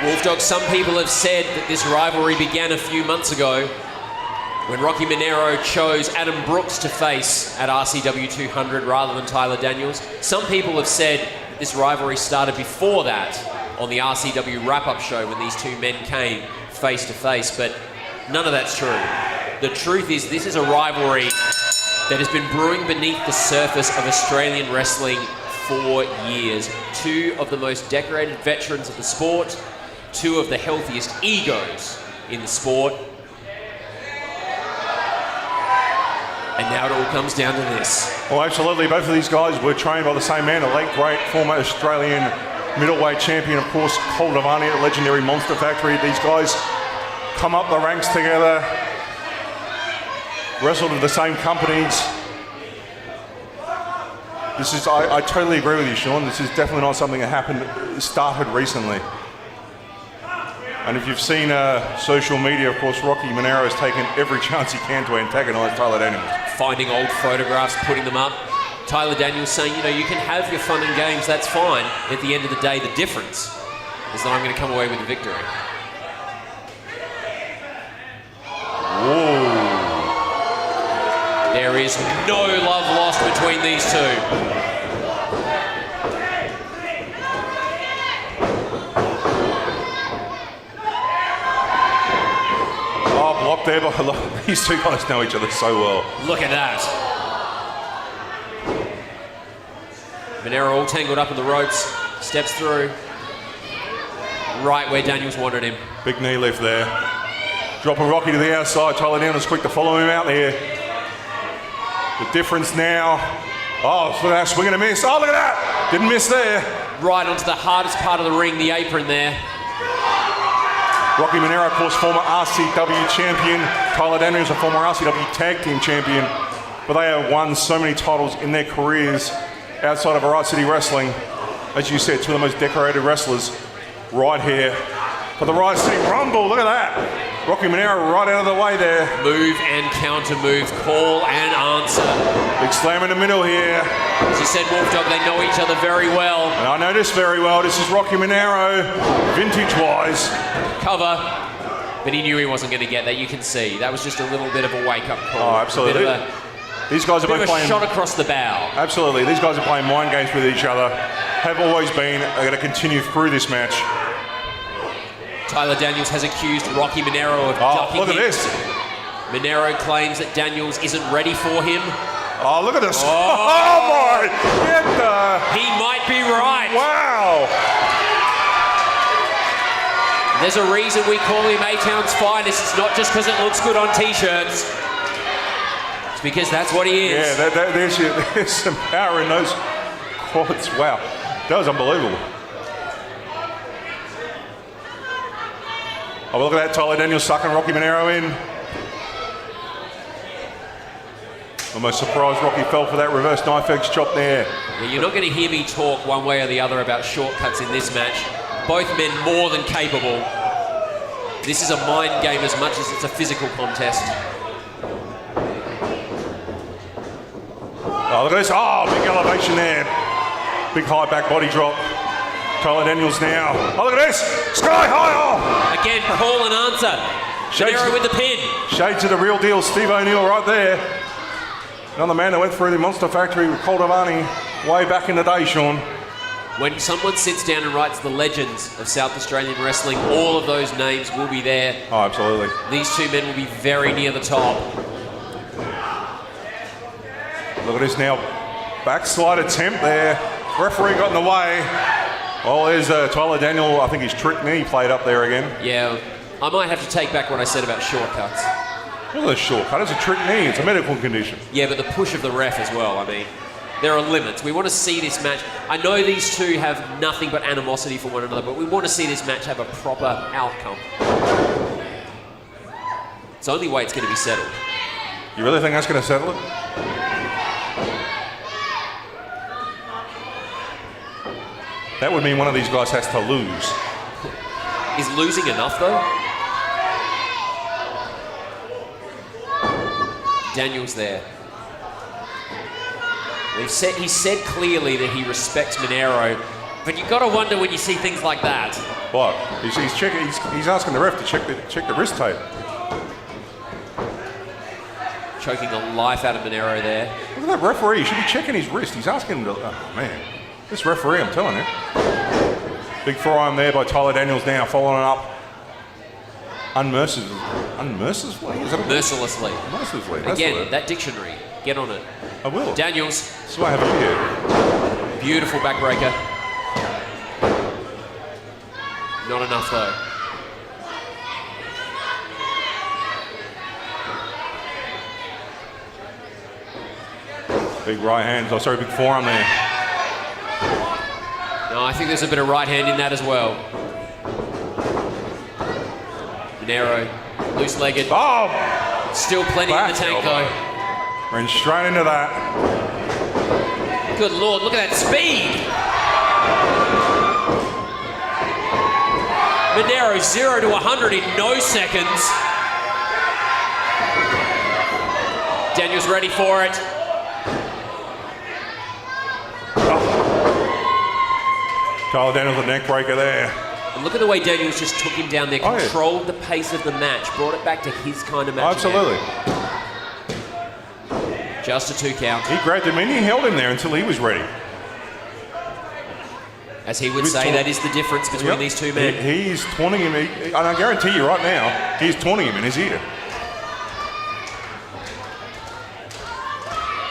Wolfdog, some people have said that this rivalry began a few months ago when Rocky Menero chose Adam Brooks to face at RCW 200 rather than Tyler Daniels. Some people have said that this rivalry started before that on the RCW wrap-up show when these two men came face-to-face, but none of that's true. The truth is, this is a rivalry that has been brewing beneath the surface of Australian wrestling for years. Two of the most decorated veterans of the sport, two of the healthiest egos in the sport. And now it all comes down to this. Well, absolutely. Both of these guys were trained by the same man, a late, great, former Australian middleweight champion, of course, Cole Devani at Legendary Monster Factory. These guys come up the ranks together, wrestled with the same companies. This is, I totally agree with you, Sean. This is definitely not something that started recently. And if you've seen social media, of course, Rocky Menero has taken every chance he can to antagonise Tyler Daniels. Finding old photographs, putting them up. Tyler Daniels saying, you know, you can have your fun and games, that's fine. At the end of the day, the difference is that I'm going to come away with the victory. Whoa. There is no love lost between these two. Block there, but these two guys know each other so well. Look at that. Menero all tangled up in the ropes, steps through, right where Daniels wanted him. Big knee lift there. Dropping Rocky to the outside. Tyler Daniels quick to follow him out there. The difference now. Oh, look at that, swing and a miss. Oh, look at that. Didn't miss there. Right onto the hardest part of the ring, the apron there. Rocky Menero, of course, former RCW champion. Tyler Daniels, a former RCW tag team champion. But they have won so many titles in their careers outside of Riot City Wrestling. As you said, two of the most decorated wrestlers right here for the Riot City Rumble. Look at that. Rocky Menero right out of the way there. Move and counter move, call and answer. Big slam in the middle here. As you said, Wolfdog, they know each other very well. And I know this very well. This is Rocky Menero, vintage-wise. Cover, but he knew he wasn't going to get that. You can see that was just a little bit of a wake-up call. Oh, absolutely. These guys are both playing shot across the bow. Absolutely. These guys are playing mind games with each other. Have always been. Are going to continue through this match. Tyler Daniels has accused Rocky Menero of ducking look at this. Menero claims that Daniels isn't ready for him. Oh, look at this. Oh my! Get the... He might be right. Wow. There's a reason we call him A-Town's finest. It's not just because it looks good on T-shirts. It's because that's what he is. Yeah, there's some power in those quads. Wow. That was unbelievable. Oh, look at that. Tyler Daniels sucking Rocky Menero in. Almost surprised Rocky fell for that reverse knife edge chop there. Yeah, you're not going to hear me talk one way or the other about shortcuts in this match. Both men more than capable. This is a mind game as much as it's a physical contest. Oh, look at this. Oh, big elevation there. Big high back body drop. Tyler Daniels now. Oh, look at this. Sky high. Oh. Again, call and answer. Menero with the pin. Shades of the real deal. Steve O'Neill right there. Another man that went through the Monster Factory with Cole Devani way back in the day, Sean. When someone sits down and writes the legends of South Australian wrestling, all of those names will be there. Oh, absolutely. These two men will be very near the top. Look at this now. Backslide attempt there. Referee got in the way. Oh, there's Tyler Daniel. I think his trick knee played up there again. Yeah, I might have to take back what I said about shortcuts. Not a shortcut, it's a trick knee. It's a medical condition. Yeah, but the push of the ref as well, I mean. There are limits. We want to see this match. I know these two have nothing but animosity for one another, but we want to see this match have a proper outcome. It's the only way it's going to be settled. You really think that's going to settle it? That would mean one of these guys has to lose. Is losing enough, though? Daniels there. He said clearly that he respects Menero But you've got to wonder when you see things like that. What? He's checking. He's asking the ref to check the wrist tape. Choking the life out of Menero there. Look at that referee. He should be checking his wrist. He's asking him to. Oh man, this referee, I'm telling you. Big forearm there by Tyler Daniels. Now following it up. Unmercifully. Is that Mercilessly. Mercilessly. Again, that dictionary. Get on it. I will. Daniels. That's why I have it here. Beautiful backbreaker. Not enough though. Big right hand. Oh, sorry, big forearm there. No, I think there's a bit of right hand in that as well. Menero, loose-legged. Oh! Still plenty in the tank though. Ran straight into that. Good Lord, look at that speed! Menero 0 to 100 in no seconds. Daniels ready for it. Tyler Daniels, a neck breaker there. And look at the way Daniels just took him down there, controlled the pace of the match, brought it back to his kind of match. Absolutely. Again. Just a 2 count. He grabbed him and he held him there until he was ready. As he would say, that is the difference between these two men. He's taunting him, and I guarantee you right now, he's taunting him in his ear.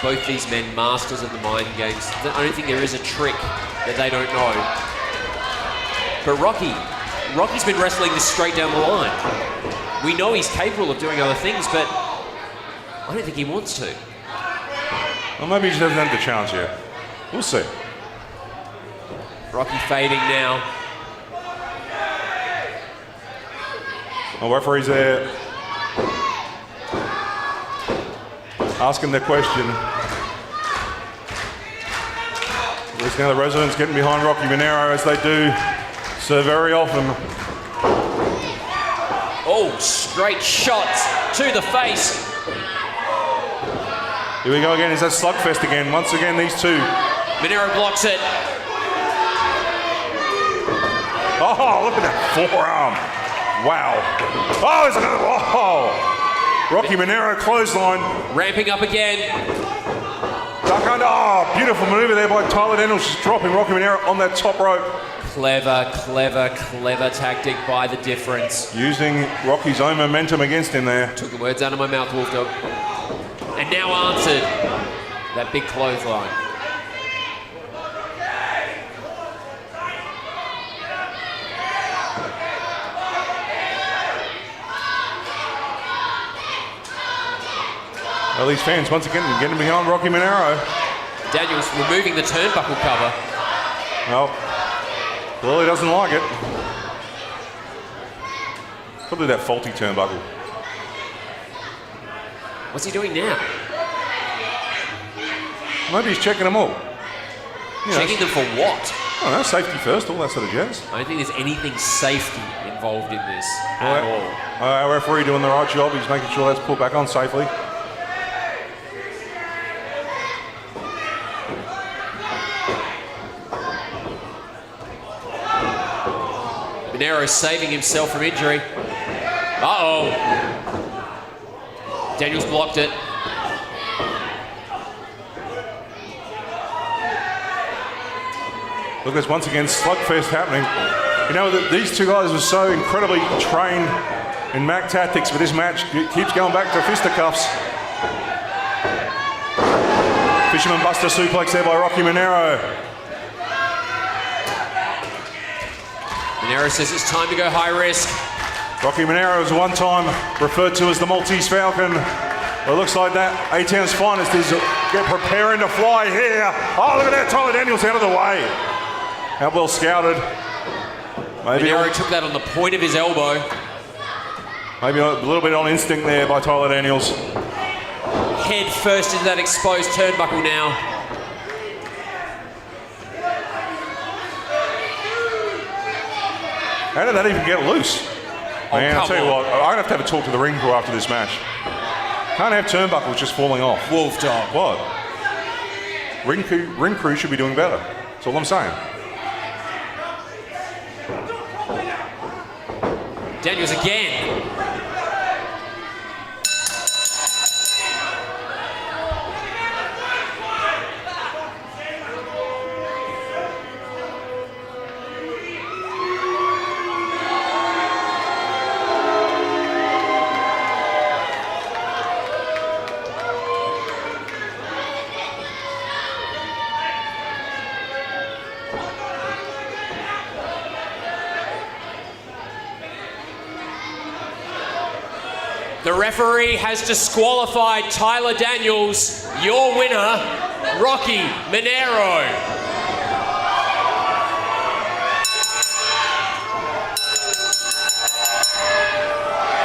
Both these men, masters of the mind games. I don't think there is a trick that they don't know. But Rocky's been wrestling this straight down the line. We know he's capable of doing other things, but I don't think he wants to. Well, maybe he just hasn't had the chance yet. We'll see. Rocky fading now. The referee's there. Asking the question. There's now the residents getting behind Rocky Menero as they do so very often. Oh, straight shots to the face. Here we go again. Is that slugfest again? Once again, these two. Menero blocks it. Oh, look at that forearm. Wow. Oh, there's another. Oh. Rocky Menero clothesline. Ramping up again. Duck under. Oh, beautiful maneuver there by Tyler Daniels, just dropping Rocky Menero on that top rope. Clever, clever, clever tactic by the difference. Using Rocky's own momentum against him there. Took the words out of my mouth, Wolf Dog. And now answered that big clothesline. Well, these fans once again getting behind Rocky Menero. Daniels removing the turnbuckle cover. Well, clearly doesn't like it. Probably that faulty turnbuckle. What's he doing now? Maybe he's checking them all. Checking them for what? I don't know, safety first, all that sort of jazz. I don't think there's anything safety involved in this at all. Our referee doing the right job. He's making sure that's pulled back on safely. Menero saving himself from injury. Uh-oh. Daniels blocked it. Look, there's once again slugfest happening. You know, these two guys are so incredibly trained in MAC tactics, but this match keeps going back to fisticuffs. Fisherman Buster suplex there by Rocky Menero. Menero says it's time to go high risk. Rocky Menero is one time referred to as the Maltese Falcon. Well, it looks like that A-Town's finest is preparing to fly here. Oh, look at that, Tyler Daniels out of the way. How well scouted. Maybe Menero took that on the point of his elbow. Maybe a little bit on instinct there by Tyler Daniels. Head first into that exposed turnbuckle now. How did that even get loose? Man, I'll tell you what, I'm going to have a talk to the ring crew after this match. Can't have turnbuckles just falling off. Wolf Dog. What? Ring crew should be doing better. That's all I'm saying. Daniels again. The referee has disqualified Tyler Daniels. Your winner, Rocky Menero.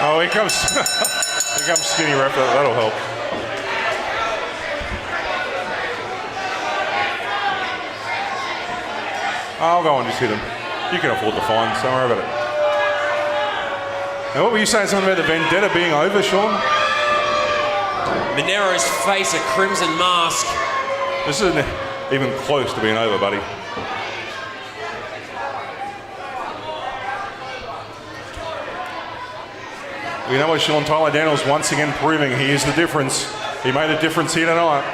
Oh, here comes, here comes skinny ref. That'll help. I'll go and just hit him. You can afford the fines. Don't worry about it. And what were you saying? Something about the vendetta being over, Sean? Menero's face a crimson mask. This isn't even close to being over, buddy. You know what, Sean? Tyler Daniels once again proving he is the difference. He made a difference here tonight.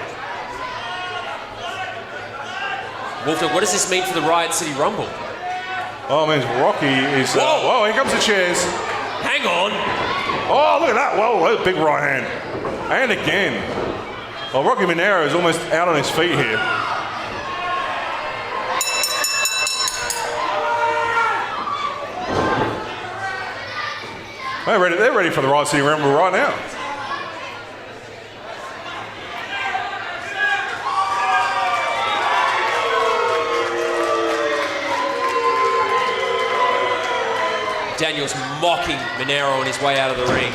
Wolford, what does this mean for the Riot City Rumble? Oh, it means Rocky is... whoa, here comes the chairs. Hang on. Oh, look at that. Whoa, big right hand. And again. Well, Rocky Menero is almost out on his feet here. They're ready for the Riot City Rumble right now. Daniels mocking Menero on his way out of the ring.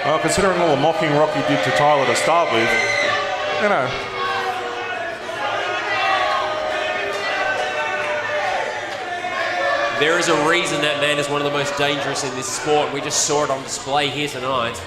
Well, considering all the mocking Rocky did to Tyler to start with, you know. There is a reason that man is one of the most dangerous in this sport. We just saw it on display here tonight.